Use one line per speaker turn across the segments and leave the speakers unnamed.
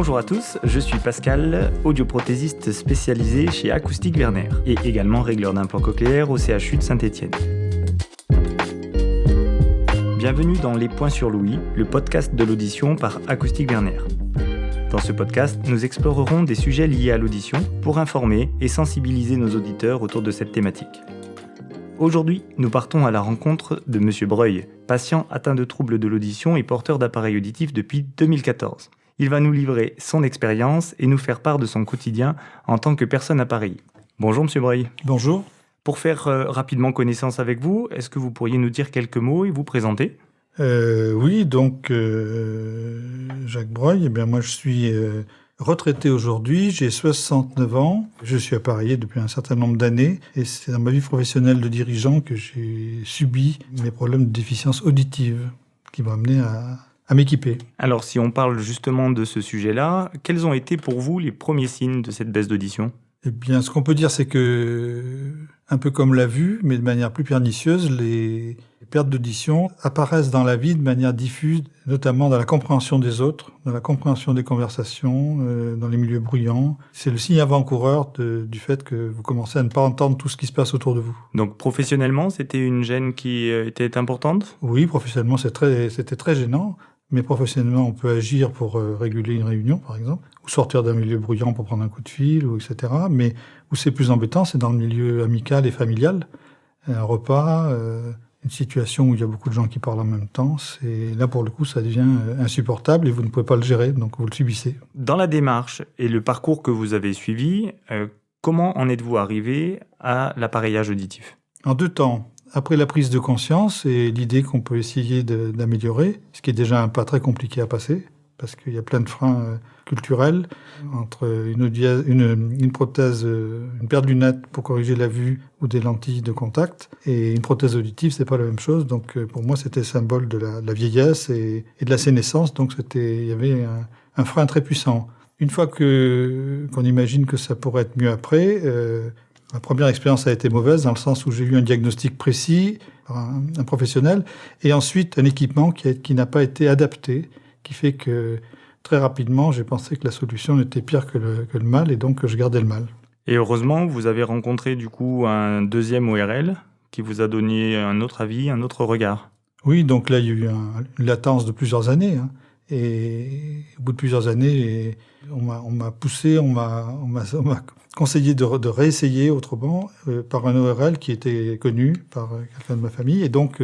Bonjour à tous, je suis Pascal, audioprothésiste spécialisé chez Acoustique Werner et également régleur d'implants cochléaires au CHU de Saint-Étienne. Bienvenue dans Les Points sur l'ouïe, le podcast de l'audition par Acoustique Werner. Dans ce podcast, nous explorerons des sujets liés à l'audition pour informer et sensibiliser nos auditeurs autour de cette thématique. Aujourd'hui, nous partons à la rencontre de M. Breuil, patient atteint de troubles de l'audition et porteur d'appareils auditifs depuis 2014. Il va nous livrer son expérience et nous faire part de son quotidien en tant que personne appareillée. Bonjour M. Breuil.
Bonjour.
Pour faire rapidement connaissance avec vous, est-ce que vous pourriez nous dire quelques mots et vous présenter ?
Oui, donc Jacques Breuil, moi je suis retraité aujourd'hui, j'ai 69 ans, je suis appareillé depuis un certain nombre d'années et c'est dans ma vie professionnelle de dirigeant que j'ai subi mes problèmes de déficience auditive qui m'ont amené à m'équiper.
Alors si on parle justement de ce sujet-là, quels ont été pour vous les premiers signes de cette baisse d'audition ?
Eh bien, ce qu'on peut dire, c'est que, un peu comme la vue, mais de manière plus pernicieuse, les pertes d'audition apparaissent dans la vie de manière diffuse, notamment dans la compréhension des autres, dans la compréhension des conversations, dans les milieux bruyants. C'est le signe avant-coureur du fait que vous commencez à ne pas entendre tout ce qui se passe autour de vous.
Donc professionnellement, c'était une gêne qui était importante ?
Oui, professionnellement, c'était très gênant. Mais professionnellement, on peut agir pour réguler une réunion, par exemple, ou sortir d'un milieu bruyant pour prendre un coup de fil, ou etc. Mais où c'est plus embêtant, c'est dans le milieu amical et familial. Un repas, une situation où il y a beaucoup de gens qui parlent en même temps, là, pour le coup, ça devient insupportable et vous ne pouvez pas le gérer, donc vous le subissez.
Dans la démarche et le parcours que vous avez suivi, comment en êtes-vous arrivé à l'appareillage auditif ?
En 2 temps. Après la prise de conscience et l'idée qu'on peut essayer d'améliorer, ce qui est déjà un pas très compliqué à passer, parce qu'il y a plein de freins culturels, entre une prothèse, une paire de lunettes pour corriger la vue ou des lentilles de contact, et une prothèse auditive, c'est pas la même chose. Donc pour moi, c'était symbole de la vieillesse et de la sénescence, donc il y avait un frein très puissant. Une fois qu'on imagine que ça pourrait être mieux après, ma première expérience a été mauvaise dans le sens où j'ai eu un diagnostic précis par un professionnel et ensuite un équipement qui n'a pas été adapté, qui fait que très rapidement j'ai pensé que la solution n'était pire que le mal et donc que je gardais le mal.
Et heureusement, vous avez rencontré du coup un deuxième ORL qui vous a donné un autre avis, un autre regard.
Oui, donc là il y a eu une latence de plusieurs années. Et au bout de plusieurs années, on m'a poussé, on m'a conseillé de réessayer autrement par un ORL qui était connu par quelqu'un de ma famille. Et donc,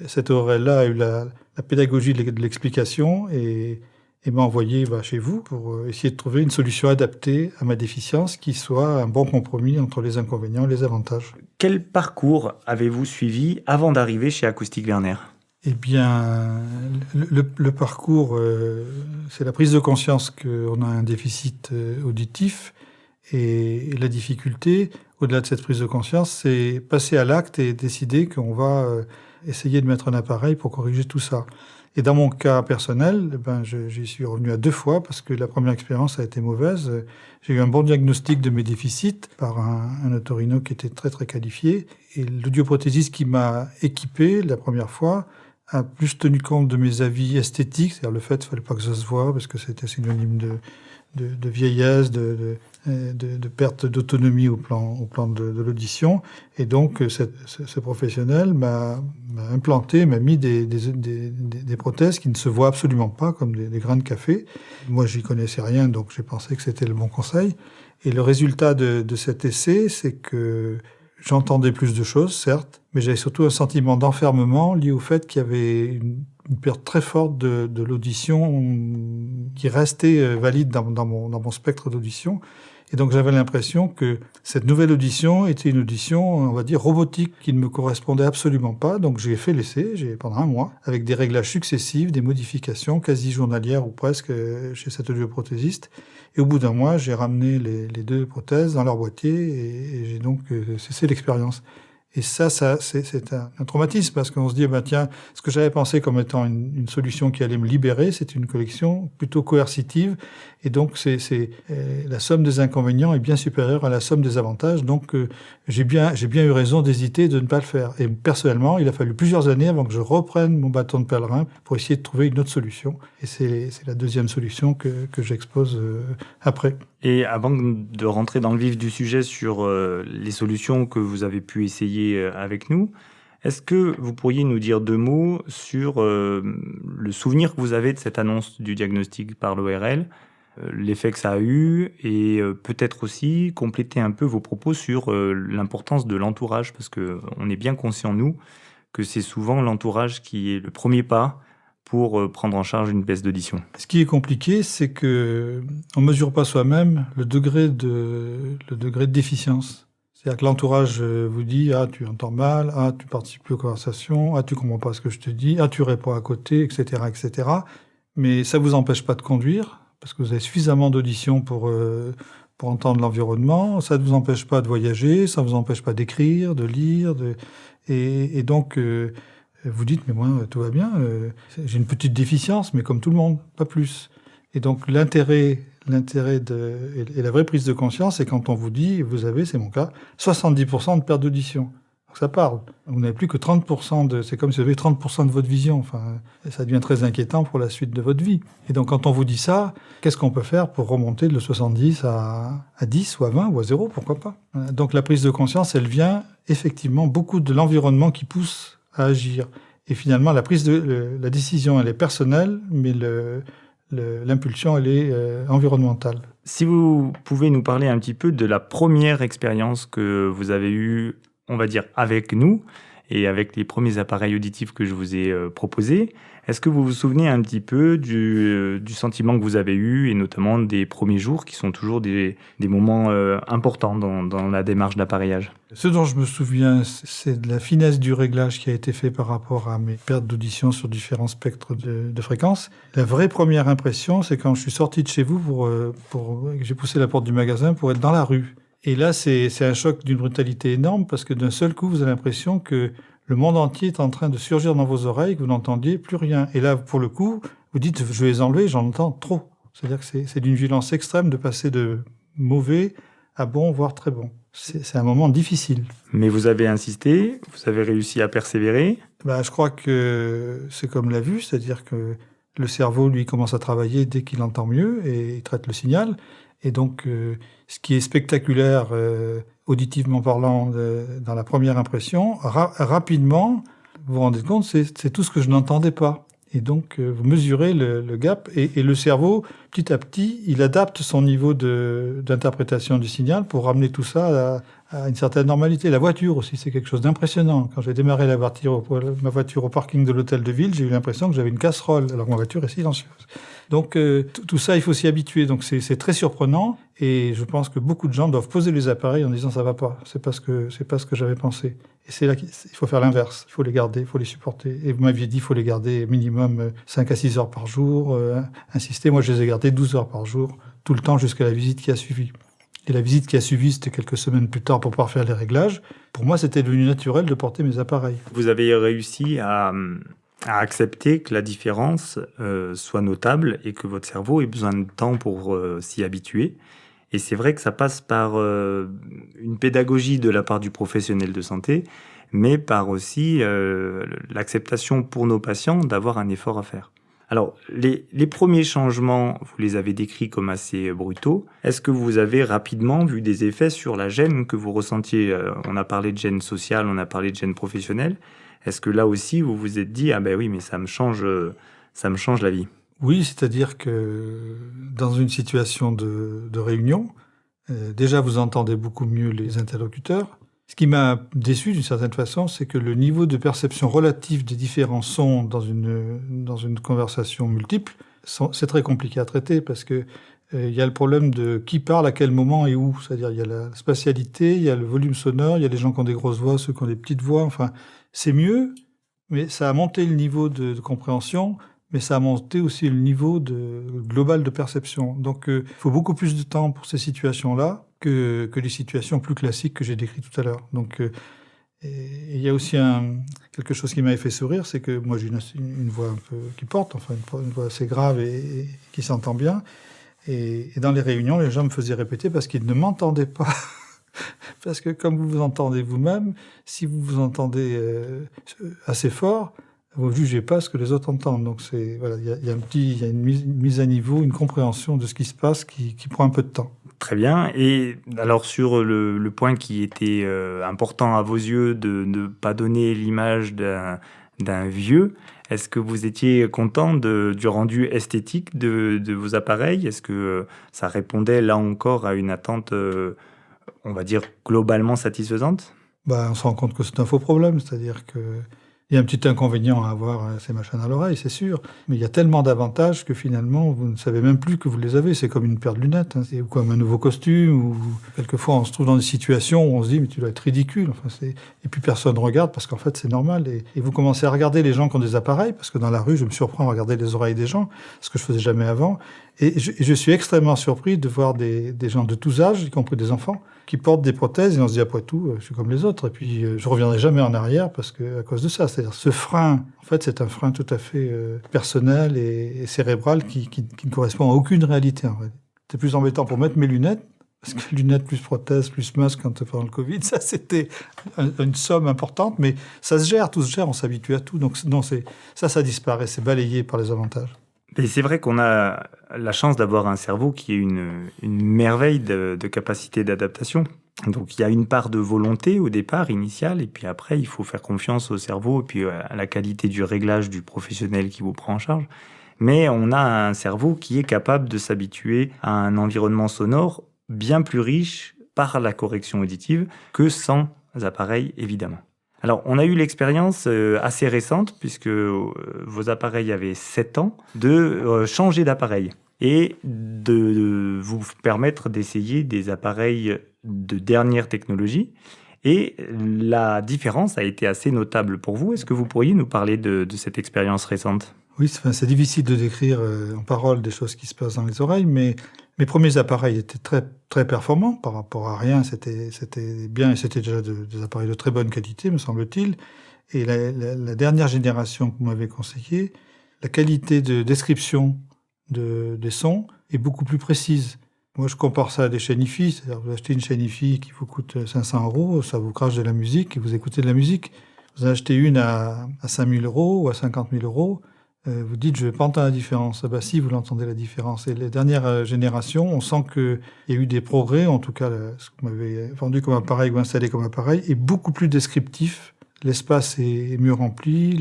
cet ORL-là a eu la pédagogie de l'explication et m'a envoyé chez vous pour essayer de trouver une solution adaptée à ma déficience qui soit un bon compromis entre les inconvénients et les avantages.
Quel parcours avez-vous suivi avant d'arriver chez Acoustique Werner ?
Eh bien, le parcours, c'est la prise de conscience qu'on a un déficit auditif et la difficulté, au-delà de cette prise de conscience, c'est passer à l'acte et décider qu'on va essayer de mettre un appareil pour corriger tout ça. Et dans mon cas personnel, j'y suis revenu à 2 fois parce que la première expérience a été mauvaise. J'ai eu un bon diagnostic de mes déficits par un otorino qui était très très qualifié et l'audioprothésiste qui m'a équipé la première fois a plus tenu compte de mes avis esthétiques, c'est-à-dire le fait qu'il ne fallait pas que ça se voie, parce que c'était synonyme de vieillesse, de perte d'autonomie au plan de l'audition. Et donc, ce professionnel m'a implanté, m'a mis des prothèses qui ne se voient absolument pas, comme des grains de café. Moi, j'y connaissais rien, donc j'ai pensé que c'était le bon conseil. Et le résultat de cet essai, c'est que j'entendais plus de choses, certes, mais j'avais surtout un sentiment d'enfermement lié au fait qu'il y avait une perte très forte de l'audition qui restait valide dans mon spectre d'audition. Et donc j'avais l'impression que cette nouvelle audition était une audition, on va dire, robotique, qui ne me correspondait absolument pas. Donc j'ai fait l'essai pendant 1 mois, avec des réglages successifs, des modifications quasi journalières ou presque chez cet audioprothésiste. Et au bout d'1 mois, j'ai ramené les 2 prothèses dans leur boîtier et j'ai donc cessé l'expérience. Et ça c'est un traumatisme parce qu'on se dit, tiens, ce que j'avais pensé comme étant une solution qui allait me libérer, c'est une collection plutôt coercitive. Et donc, la somme des inconvénients est bien supérieure à la somme des avantages. Donc, j'ai bien eu raison d'hésiter de ne pas le faire. Et personnellement, il a fallu plusieurs années avant que je reprenne mon bâton de pèlerin pour essayer de trouver une autre solution. Et c'est la deuxième solution que j'expose après.
Et avant de rentrer dans le vif du sujet sur les solutions que vous avez pu essayer avec nous, est-ce que vous pourriez nous dire 2 mots sur le souvenir que vous avez de cette annonce du diagnostic par l'ORL, l'effet que ça a eu, et peut-être aussi compléter un peu vos propos sur l'importance de l'entourage, parce qu'on est bien conscient, nous, que c'est souvent l'entourage qui est le premier pas pour prendre en charge une baisse d'audition.
Ce qui est compliqué, c'est que on mesure pas soi-même le degré de déficience. C'est-à-dire que l'entourage vous dit « Ah, tu entends mal, ah, tu participes plus aux conversations, ah, tu comprends pas ce que je te dis, ah, tu réponds à côté, etc., etc. » Mais ça vous empêche pas de conduire, parce que vous avez suffisamment d'audition pour entendre l'environnement. Ça ne vous empêche pas de voyager, ça ne vous empêche pas d'écrire, de lire. Et donc, vous dites « Mais moi, tout va bien, j'ai une petite déficience, mais comme tout le monde, pas plus. » Et donc, l'intérêt et la vraie prise de conscience, c'est quand on vous dit, vous avez, c'est mon cas, 70% de perte d'audition. Donc ça parle. Vous n'avez plus que 30% c'est comme si vous avez 30% de votre vision. Enfin, ça devient très inquiétant pour la suite de votre vie. Et donc quand on vous dit ça, qu'est-ce qu'on peut faire pour remonter de 70 à 10 ou à 20 ou à 0, pourquoi pas? Donc la prise de conscience, elle vient effectivement beaucoup de l'environnement qui pousse à agir. Et finalement, la décision, elle est personnelle, mais l'impulsion, elle est environnementale.
Si vous pouvez nous parler un petit peu de la première expérience que vous avez eue, on va dire, avec nous, et avec les premiers appareils auditifs que je vous ai proposés, est-ce que vous vous souvenez un petit peu du sentiment que vous avez eu, et notamment des premiers jours, qui sont toujours des moments importants dans la démarche d'appareillage?
Ce dont je me souviens, c'est de la finesse du réglage qui a été fait par rapport à mes pertes d'audition sur différents spectres de fréquences. La vraie première impression, c'est quand je suis sorti de chez vous j'ai poussé la porte du magasin pour être dans la rue. Et là, c'est un choc d'une brutalité énorme parce que d'un seul coup, vous avez l'impression que le monde entier est en train de surgir dans vos oreilles, que vous n'entendiez plus rien. Et là, pour le coup, vous dites, je vais les enlever, j'en entends trop. C'est-à-dire que c'est d'une violence extrême de passer de mauvais à bon, voire très bon. C'est un moment difficile.
Mais vous avez insisté, vous avez réussi à persévérer.
Je crois que c'est comme la vue, c'est-à-dire que le cerveau, lui, commence à travailler dès qu'il entend mieux et il traite le signal. Et donc, ce qui est spectaculaire, auditivement parlant, dans la première impression, rapidement, vous vous rendez compte, c'est tout ce que je n'entendais pas. Et donc, vous mesurez le gap. Et le cerveau, petit à petit, il adapte son niveau d'interprétation du signal pour ramener tout ça à une certaine normalité. La voiture aussi, c'est quelque chose d'impressionnant. Quand j'ai démarré ma voiture au parking de l'hôtel de ville, j'ai eu l'impression que j'avais une casserole, alors que ma voiture est silencieuse. Donc, tout ça, il faut s'y habituer. Donc, c'est très surprenant. Et je pense que beaucoup de gens doivent poser les appareils en disant ça va pas. C'est pas ce que j'avais pensé. Et c'est là qu'il faut faire l'inverse. Il faut les garder, il faut les supporter. Et vous m'aviez dit, il faut les garder minimum 5 à 6 heures par jour. Insister. Moi, je les ai gardés 12 heures par jour, tout le temps jusqu'à la visite qui a suivi. Et la visite qui a suivi, c'était quelques semaines plus tard pour pouvoir faire les réglages. Pour moi, c'était devenu naturel de porter mes appareils.
Vous avez réussi à accepter que la différence soit notable et que votre cerveau ait besoin de temps pour s'y habituer. Et c'est vrai que ça passe par une pédagogie de la part du professionnel de santé, mais par aussi l'acceptation pour nos patients d'avoir un effort à faire. Alors, les premiers changements, vous les avez décrits comme assez brutaux. Est-ce que vous avez rapidement vu des effets sur la gêne que vous ressentiez? On a parlé de gêne sociale, on a parlé de gêne professionnelle. Est-ce que là aussi, vous vous êtes dit « Ah ben oui, mais ça me change la vie ».
Oui, c'est-à-dire que dans une situation de réunion, déjà vous entendez beaucoup mieux les interlocuteurs. Ce qui m'a déçu d'une certaine façon, c'est que le niveau de perception relative des différents sons dans une conversation multiple, c'est très compliqué à traiter parce que il y a le problème de qui parle à quel moment et où. C'est-à-dire il y a la spatialité, il y a le volume sonore, il y a les gens qui ont des grosses voix, ceux qui ont des petites voix. Enfin, c'est mieux, mais ça a monté le niveau de compréhension, mais ça a monté aussi le niveau global de perception. Donc, il faut beaucoup plus de temps pour ces situations-là que les situations plus classiques que j'ai décrites tout à l'heure. Donc, Et il y a aussi quelque chose qui m'avait fait sourire, c'est que moi j'ai une voix un peu qui porte, enfin une voix assez grave et qui s'entend bien. Et dans les réunions, les gens me faisaient répéter parce qu'ils ne m'entendaient pas. Parce que comme vous vous entendez vous-même, si vous vous entendez assez fort, vous ne jugez pas ce que les autres entendent. Donc voilà, il y a une mise à niveau, une compréhension de ce qui se passe qui prend un peu de temps.
Très bien. Et alors sur le point qui était important à vos yeux de ne pas donner l'image d'un vieux, est-ce que vous étiez content du rendu esthétique de vos appareils? Est-ce que ça répondait là encore à une attente, on va dire, globalement satisfaisante?
On se rend compte que c'est un faux problème, c'est-à-dire que il y a un petit inconvénient à avoir ces machins à l'oreille, c'est sûr, mais il y a tellement d'avantages que finalement, vous ne savez même plus que vous les avez. C'est comme une paire de lunettes, hein. C'est comme un nouveau costume, ou quelquefois on se trouve dans des situations où on se dit « mais tu dois être ridicule ». Et puis personne ne regarde parce qu'en fait c'est normal. Et vous commencez à regarder les gens qui ont des appareils, parce que dans la rue, je me surprends à regarder les oreilles des gens, ce que je faisais jamais avant. Et je suis extrêmement surpris de voir des gens de tous âges, y compris des enfants, qui portent des prothèses, et on se dit après tout, je suis comme les autres, et puis je reviendrai jamais en arrière à cause de ça. C'est-à-dire ce frein, en fait, c'est un frein tout à fait personnel et cérébral qui ne correspond à aucune réalité. En fait. C'est plus embêtant pour mettre mes lunettes, parce que lunettes plus prothèses plus masque pendant le Covid, ça c'était une somme importante, mais ça se gère, tout se gère, on s'habitue à tout. Donc non, ça disparaît, c'est balayé par les avantages.
Et c'est vrai qu'on a la chance d'avoir un cerveau qui est une merveille de capacité d'adaptation. Donc il y a une part de volonté au départ, initiale, et puis après il faut faire confiance au cerveau et puis à la qualité du réglage du professionnel qui vous prend en charge. Mais on a un cerveau qui est capable de s'habituer à un environnement sonore bien plus riche par la correction auditive que sans appareils, évidemment. Alors, on a eu l'expérience assez récente, puisque vos appareils avaient 7 ans, de changer d'appareil et de vous permettre d'essayer des appareils de dernière technologie. Et la différence a été assez notable pour vous. Est-ce que vous pourriez nous parler de cette expérience récente ?
Oui, c'est difficile de décrire en parole des choses qui se passent dans les oreilles, mais mes premiers appareils étaient très, très performants par rapport à rien. C'était bien et c'était déjà des appareils de très bonne qualité, me semble-t-il. Et la dernière génération que vous m'avez conseillée, la qualité de description des sons est beaucoup plus précise. Moi, je compare ça à des chaînes hi-fi. C'est-à-dire vous achetez une chaîne hi-fi qui vous coûte 500 €, ça vous crache de la musique et vous écoutez de la musique. Vous en achetez une à 5 000 € ou à 50 000 €. Vous dites, je ne vais pas entendre la différence. Ah bah si, vous l'entendez la différence. Et les dernières générations, on sent qu'il y a eu des progrès, en tout cas, ce que vous m'avez vendu comme appareil ou installé comme appareil, est beaucoup plus descriptif. L'espace est mieux rempli,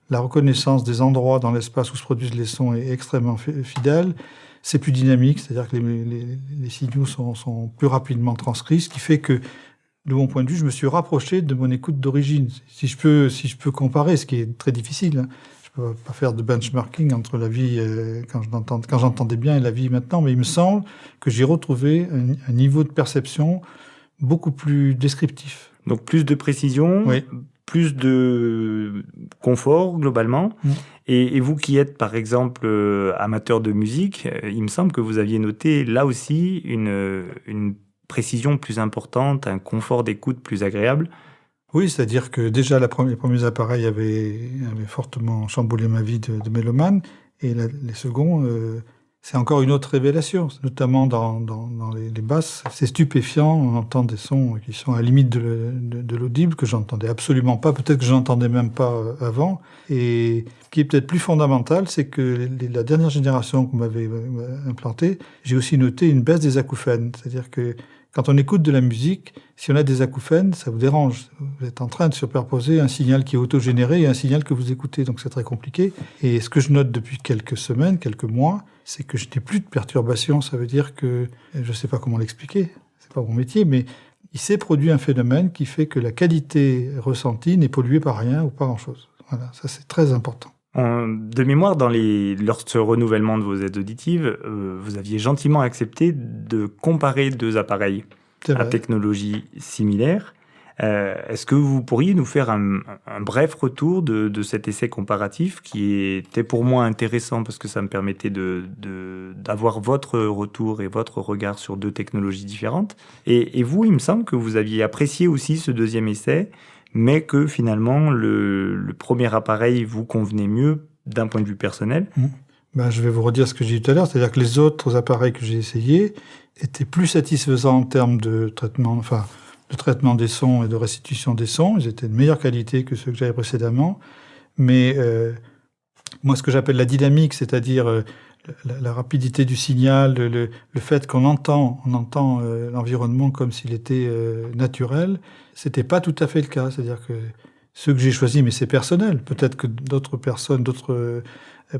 la reconnaissance des endroits dans l'espace où se produisent les sons est extrêmement fidèle. C'est plus dynamique, c'est-à-dire que les signaux sont plus rapidement transcrits, ce qui fait que, de mon point de vue, je me suis rapproché de mon écoute d'origine. Si je peux comparer, ce qui est très difficile, hein. Je ne peux pas faire de benchmarking entre la vie quand j'entendais bien et la vie maintenant, mais il me semble que j'ai retrouvé un niveau de perception beaucoup plus descriptif.
Donc plus de précision, oui. Plus de confort globalement. Et vous qui êtes par exemple amateur de musique, il me semble que vous aviez noté là aussi une précision plus importante, un confort d'écoute plus agréable.
Oui, c'est-à-dire que déjà les premiers appareils avaient fortement chamboulé ma vie de mélomane, et les seconds, c'est encore une autre révélation, notamment dans les basses. C'est stupéfiant, on entend des sons qui sont à la limite de l'audible, que j'entendais absolument pas, peut-être que je n'entendais même pas avant. Et ce qui est peut-être plus fondamental, c'est que la dernière génération que vous m'avez implantée, j'ai aussi noté une baisse des acouphènes, c'est-à-dire que quand on écoute de la musique, si on a des acouphènes, ça vous dérange. Vous êtes en train de superposer un signal qui est autogénéré et un signal que vous écoutez, donc c'est très compliqué. Et ce que je note depuis quelques semaines, quelques mois, c'est que je n'ai plus de perturbations. Ça veut dire que, je ne sais pas comment l'expliquer, c'est pas mon métier, mais il s'est produit un phénomène qui fait que la qualité ressentie n'est polluée par rien ou pas grand-chose. Voilà, ça c'est très important.
De mémoire, lors de ce renouvellement de vos aides auditives, vous aviez gentiment accepté de comparer deux appareils à technologie similaire. Est-ce que vous pourriez nous faire un bref retour de cet essai comparatif qui était pour moi intéressant parce que ça me permettait d'avoir votre retour et votre regard sur deux technologies différentes. Et vous, il me semble que vous aviez apprécié aussi ce deuxième essai, mais que finalement le premier appareil vous convenait mieux d'un point de vue personnel.
Je vais vous redire ce que j'ai dit tout à l'heure, c'est-à-dire que les autres appareils que j'ai essayés étaient plus satisfaisants en termes de traitement des sons et de restitution des sons. Ils étaient de meilleure qualité que ceux que j'avais précédemment. Mais moi, ce que j'appelle la dynamique, c'est-à-dire la rapidité du signal, le fait qu'on entend l'environnement comme s'il était naturel, c'était pas tout à fait le cas. C'est-à-dire que ceux que j'ai choisis, mais c'est personnel. Peut-être que d'autres personnes, d'autres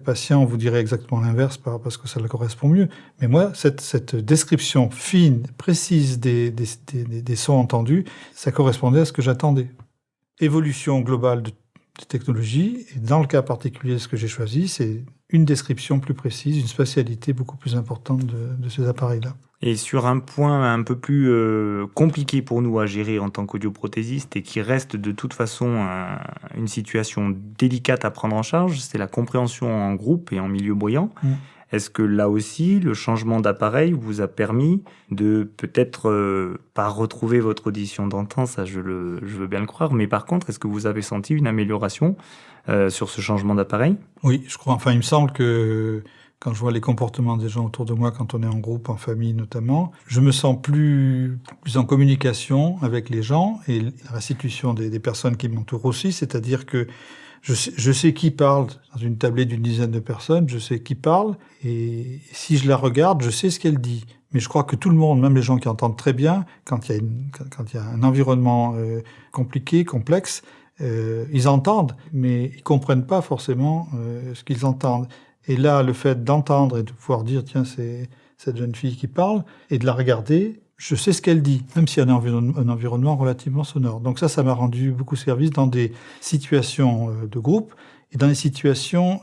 patients vous diraient exactement l'inverse parce que ça leur correspond mieux. Mais moi, cette description fine, précise des sons entendus, ça correspondait à ce que j'attendais. Évolution globale des technologies, et dans le cas particulier, ce que j'ai choisi, c'est une description plus précise, une spatialité beaucoup plus importante de ces appareils-là.
Et sur un point un peu plus compliqué pour nous à gérer en tant qu'audioprothésiste et qui reste de toute façon une situation délicate à prendre en charge, c'est la compréhension en groupe et en milieu bruyant. Est-ce que là aussi, le changement d'appareil vous a permis de peut-être pas retrouver votre audition d'antan, ça je veux bien le croire, mais par contre, est-ce que vous avez senti une amélioration sur ce changement d'appareil ?
Oui, je crois. Enfin, il me semble que quand je vois les comportements des gens autour de moi, quand on est en groupe, en famille notamment, je me sens plus en communication avec les gens et la restitution des personnes qui m'entourent aussi, c'est-à-dire que je sais qui parle dans une tablée d'une dizaine de personnes, je sais qui parle, et si je la regarde, je sais ce qu'elle dit. Mais je crois que tout le monde, même les gens qui entendent très bien, quand il y a un environnement compliqué, complexe, ils entendent, mais ils comprennent pas forcément ce qu'ils entendent. Et là, le fait d'entendre et de pouvoir dire, tiens, c'est cette jeune fille qui parle, et de la regarder, je sais ce qu'elle dit, même s'il y a un environnement relativement sonore. Donc ça m'a rendu beaucoup service dans des situations de groupe et dans des situations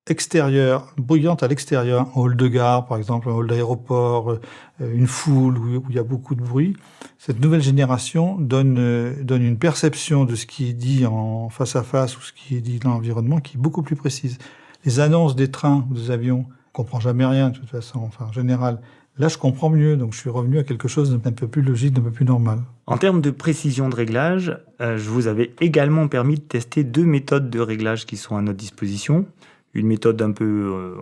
extérieures, bruyantes à l'extérieur, un hall de gare, par exemple, un hall d'aéroport, une foule où il y a beaucoup de bruit. Cette nouvelle génération donne une perception de ce qui est dit en face à face ou ce qui est dit dans l'environnement qui est beaucoup plus précise. Les annonces des trains ou des avions, on comprend jamais rien de toute façon, enfin en général. Là, je comprends mieux, donc je suis revenu à quelque chose d'un peu plus logique, d'un peu plus normal.
En termes de précision de réglage, je vous avais également permis de tester 2 méthodes de réglage qui sont à notre disposition. Une méthode un peu,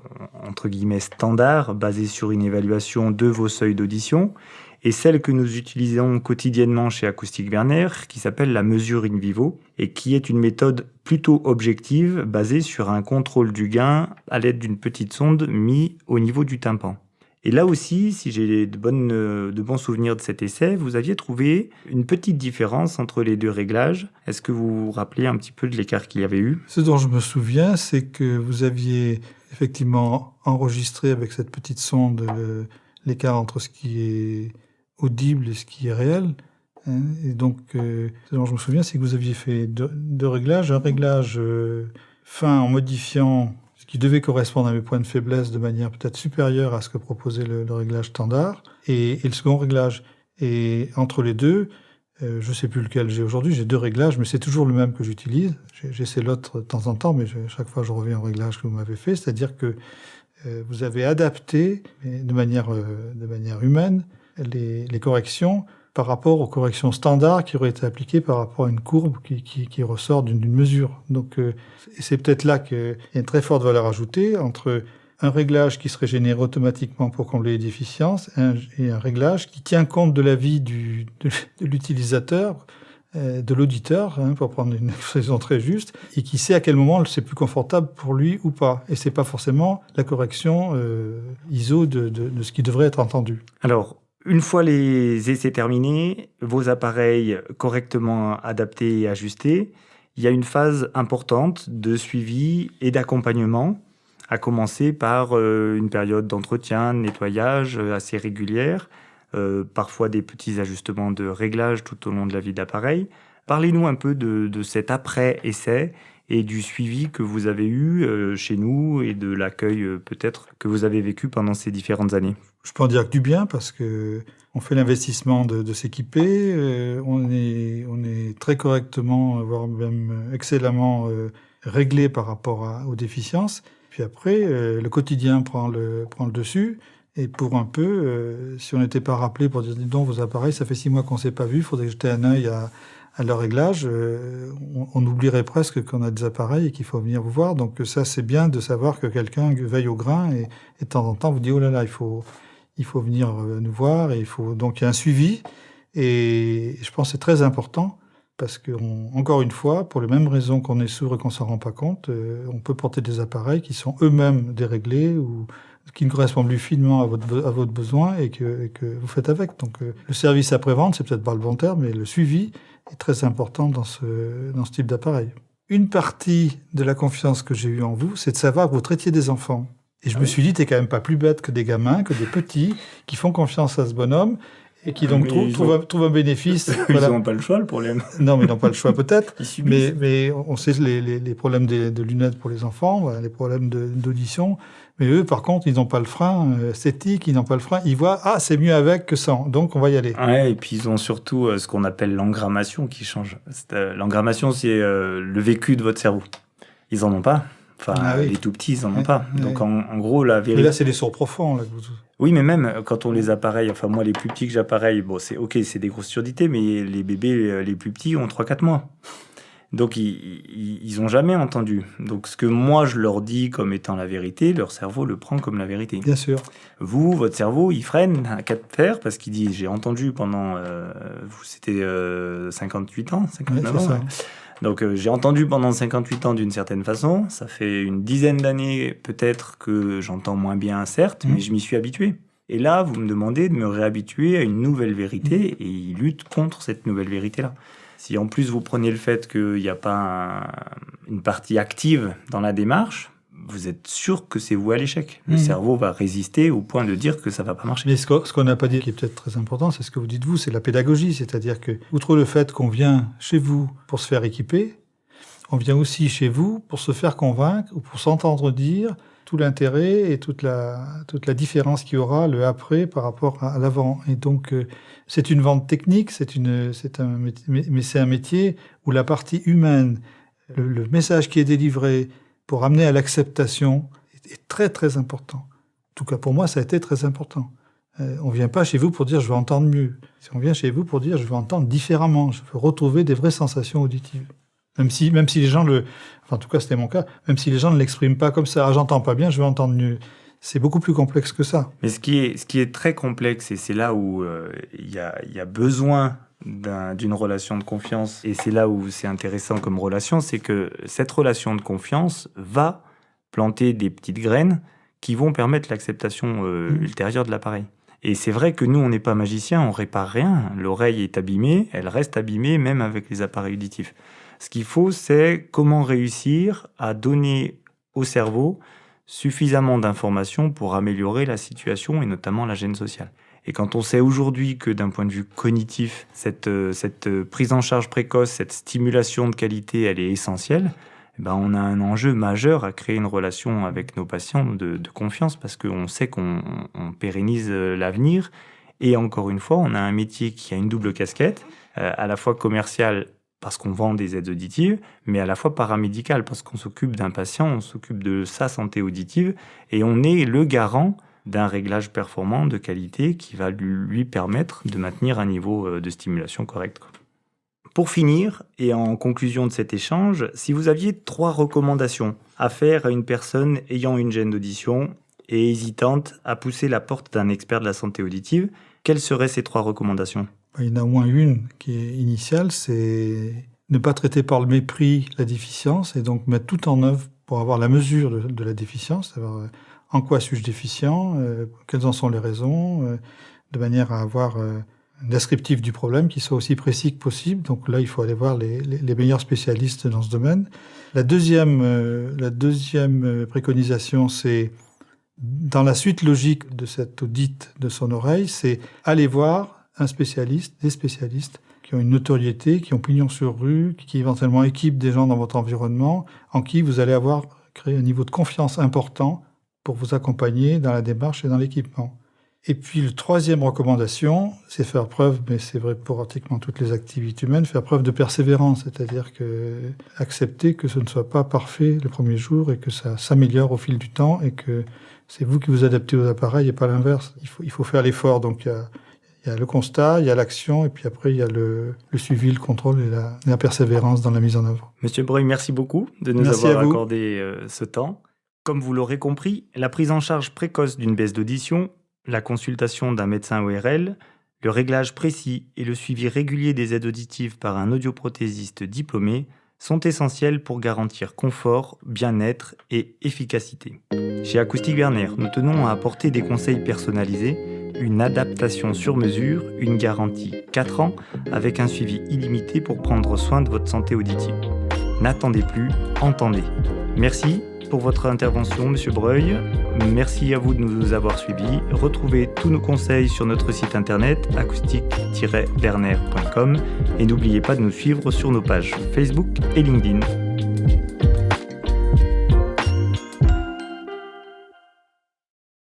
entre guillemets, standard, basée sur une évaluation de vos seuils d'audition, et celle que nous utilisons quotidiennement chez Acoustic Werner, qui s'appelle la mesure in vivo, et qui est une méthode plutôt objective, basée sur un contrôle du gain à l'aide d'une petite sonde mise au niveau du tympan. Et là aussi, si j'ai de bons souvenirs de cet essai, vous aviez trouvé une petite différence entre les 2 réglages. Est-ce que vous vous rappelez un petit peu de l'écart qu'il y avait eu ?
Ce dont je me souviens, c'est que vous aviez effectivement enregistré avec cette petite sonde l'écart entre ce qui est audible et ce qui est réel. Et donc, ce dont je me souviens, c'est que vous aviez fait deux réglages. Un réglage fin en modifiant ce qui devait correspondre à mes points de faiblesse de manière peut-être supérieure à ce que proposait le réglage standard, et le second réglage. Et entre les deux, je ne sais plus lequel j'ai aujourd'hui, j'ai 2 réglages, mais c'est toujours le même que j'utilise. J'essaie l'autre de temps en temps, mais chaque fois je reviens au réglage que vous m'avez fait, c'est-à-dire que vous avez adapté de manière humaine les corrections par rapport aux corrections standards qui auraient été appliquées par rapport à une courbe qui ressort d'une mesure. Donc, c'est peut-être là qu'il y a une très forte valeur ajoutée entre un réglage qui serait généré automatiquement pour combler les déficiences et un réglage qui tient compte de l'avis de l'utilisateur, de l'auditeur, pour prendre une expression très juste, et qui sait à quel moment c'est plus confortable pour lui ou pas. Et c'est pas forcément la correction ISO de ce qui devrait être entendu.
Alors, une fois les essais terminés, vos appareils correctement adaptés et ajustés, il y a une phase importante de suivi et d'accompagnement, à commencer par une période d'entretien, de nettoyage assez régulière, parfois des petits ajustements de réglage tout au long de la vie d'appareil. Parlez-nous un peu de cet après-essai et du suivi que vous avez eu chez nous et de l'accueil peut-être que vous avez vécu pendant ces différentes années.
Je peux en dire que du bien parce que on fait l'investissement de s'équiper, on est très correctement, voire même excellemment réglé par rapport aux déficiences. Puis après, le quotidien prend le dessus. Et pour un peu, si on n'était pas rappelé pour dire, dis donc, vos appareils, ça fait 6 mois qu'on ne s'est pas vu, il faudrait jeter un œil à leur réglage, on oublierait presque qu'on a des appareils et qu'il faut venir vous voir. Donc ça, c'est bien de savoir que quelqu'un veille au grain et de temps en temps vous dit, oh là là, il faut venir nous voir. Et donc il y a un suivi. Et je pense que c'est très important parce que, encore une fois, pour les mêmes raisons qu'on est sourd et qu'on ne s'en rend pas compte, on peut porter des appareils qui sont eux-mêmes déréglés ou qui ne correspondent plus finement à votre besoin et que vous faites avec. Donc le service après-vente, c'est peut-être pas le bon terme, mais le suivi est très important dans ce type d'appareil. Une partie de la confiance que j'ai eue en vous, c'est de savoir que vous traitiez des enfants. Et je me suis dit, t'es quand même pas plus bête que des gamins, que des petits, qui font confiance à ce bonhomme et qui donc trouvent un bénéfice.
Ils n'ont pas le choix, le problème.
Non, mais ils n'ont pas le choix peut-être.
Mais
on sait les problèmes de lunettes pour les enfants, voilà, les problèmes d'audition. Mais eux, par contre, ils n'ont pas le frein esthétique, ils n'ont pas le frein. Ils voient, c'est mieux avec que sans. Donc, on va y aller.
Ouais, et puis ils ont surtout ce qu'on appelle l'engrammation qui change. L'engrammation, c'est le vécu de votre cerveau. Ils n'en ont pas. Enfin, les tout petits, ils n'en ont pas. Donc, en gros, la vérité...
Mais là, c'est les sourds profonds. Là,
Oui, mais même quand on les appareille, enfin, moi, les plus petits que j'appareille, bon, c'est des grosses surdités, mais les bébés les plus petits ont 3-4 mois. Donc, ils n'ont jamais entendu. Donc, ce que moi, je leur dis comme étant la vérité, leur cerveau le prend comme la vérité.
Bien sûr.
Vous, votre cerveau, il freine à 4 fers parce qu'il dit, j'ai entendu pendant... c'était 58 ans, 59 ans. Ouais. Donc, j'ai entendu pendant 58 ans d'une certaine façon. Ça fait une dizaine d'années, peut-être, que j'entends moins bien, certes, mais je m'y suis habitué. Et là, vous me demandez de me réhabituer à une nouvelle vérité et ils luttent contre cette nouvelle vérité-là. Si en plus vous prenez le fait qu'il n'y a pas une partie active dans la démarche, vous êtes sûr que c'est vous à l'échec. Le cerveau va résister au point de dire que ça ne va pas marcher.
Mais ce qu'on n'a pas dit, qui est peut-être très important, c'est ce que vous dites vous, c'est la pédagogie. C'est-à-dire que, outre le fait qu'on vient chez vous pour se faire équiper, on vient aussi chez vous pour se faire convaincre ou pour s'entendre dire tout l'intérêt et toute la différence qu'il y aura le après par rapport à l'avant. Et donc, c'est une vente technique, mais c'est un métier où la partie humaine, le message qui est délivré pour amener à l'acceptation est très, très important. En tout cas, pour moi, ça a été très important. On ne vient pas chez vous pour dire « je veux entendre mieux ». On vient chez vous pour dire « je veux entendre différemment, je veux retrouver des vraies sensations auditives ». Même si les gens en tout cas, c'était mon cas, même si les gens ne l'expriment pas comme ça, j'entends pas bien, je veux entendre mieux. C'est beaucoup plus complexe que ça.
Mais ce qui est très complexe, et c'est là où il y a besoin d'une relation de confiance, et c'est là où c'est intéressant comme relation, c'est que cette relation de confiance va planter des petites graines qui vont permettre l'acceptation ultérieure de l'appareil. Et c'est vrai que nous, on n'est pas magiciens, on répare rien. L'oreille est abîmée, elle reste abîmée même avec les appareils auditifs. Ce qu'il faut, c'est comment réussir à donner au cerveau suffisamment d'informations pour améliorer la situation et notamment la gêne sociale. Et quand on sait aujourd'hui que d'un point de vue cognitif, cette prise en charge précoce, cette stimulation de qualité, elle est essentielle, on a un enjeu majeur à créer une relation avec nos patients de confiance parce qu'on sait qu'on pérennise l'avenir. Et encore une fois, on a un métier qui a une double casquette, à la fois commerciale parce qu'on vend des aides auditives, mais à la fois paramédicale parce qu'on s'occupe d'un patient, on s'occupe de sa santé auditive et on est le garant d'un réglage performant de qualité qui va lui permettre de maintenir un niveau de stimulation correct. Pour finir, et en conclusion de cet échange, si vous aviez 3 recommandations à faire à une personne ayant une gêne d'audition et hésitante à pousser la porte d'un expert de la santé auditive, quelles seraient ces 3 recommandations ?
Il y en a au moins une qui est initiale, c'est ne pas traiter par le mépris la déficience et donc mettre tout en œuvre pour avoir la mesure de la déficience, savoir en quoi suis-je déficient, quelles en sont les raisons, de manière à avoir un descriptif du problème qui soit aussi précis que possible. Donc là, il faut aller voir les meilleurs spécialistes dans ce domaine. La deuxième préconisation, c'est dans la suite logique de cette audite de son oreille, c'est aller voir un spécialiste, des spécialistes qui ont une notoriété, qui ont pignon sur rue, qui éventuellement équipent des gens dans votre environnement, en qui vous allez avoir créé un niveau de confiance important pour vous accompagner dans la démarche et dans l'équipement. Et puis, la troisième recommandation, c'est faire preuve, mais c'est vrai pour pratiquement toutes les activités humaines, faire preuve de persévérance, c'est-à-dire accepter que ce ne soit pas parfait le premier jour et que ça s'améliore au fil du temps et que c'est vous qui vous adaptez aux appareils et pas l'inverse. Il faut faire l'effort. Donc il y a le constat, il y a l'action, et puis après il y a le suivi, le contrôle et la persévérance dans la mise en œuvre.
Monsieur Breuil, merci beaucoup de nous avoir accordé ce temps. Comme vous l'aurez compris, la prise en charge précoce d'une baisse d'audition, la consultation d'un médecin ORL, le réglage précis et le suivi régulier des aides auditives par un audioprothésiste diplômé sont essentiels pour garantir confort, bien-être et efficacité. Chez Acoustique Werner, nous tenons à apporter des conseils personnalisés, une adaptation sur mesure, une garantie 4 ans avec un suivi illimité pour prendre soin de votre santé auditive. N'attendez plus, entendez. Merci pour votre intervention, Monsieur Breuil. Merci à vous de nous avoir suivis. Retrouvez tous nos conseils sur notre site internet acoustique-werner.com et n'oubliez pas de nous suivre sur nos pages Facebook et LinkedIn.